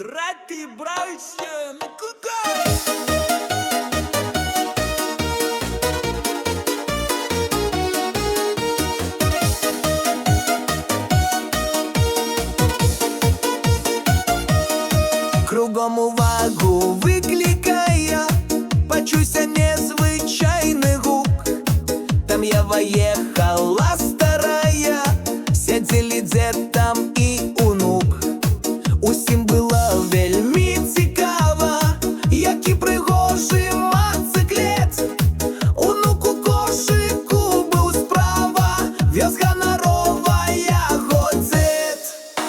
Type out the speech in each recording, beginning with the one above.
Третій брайся, ну кукай! Кругом увагу викликає, почуйся незвичайний гук. Там я ехала старая, сиділи дід там і онук. Усім було вельми цікаво, який пригожий мотоциклет. Онук у кошику був справа, вез гонорова його дід.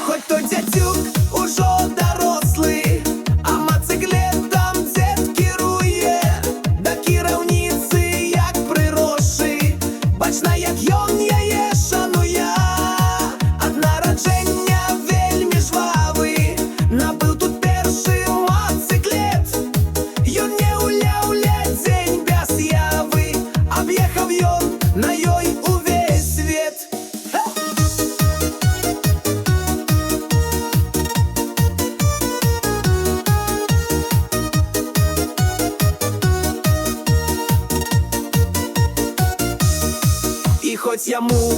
Хоть той дядюк уже дорослий, а мотоциклетом дід керує. До керівниці як приросший, бачна як ён яє шанує. Од народження вельми жвавий, набив тут перший мотоциклет. Ён не уляв день без яви, об'їхав ён на ёй увесь світ. І хоч йому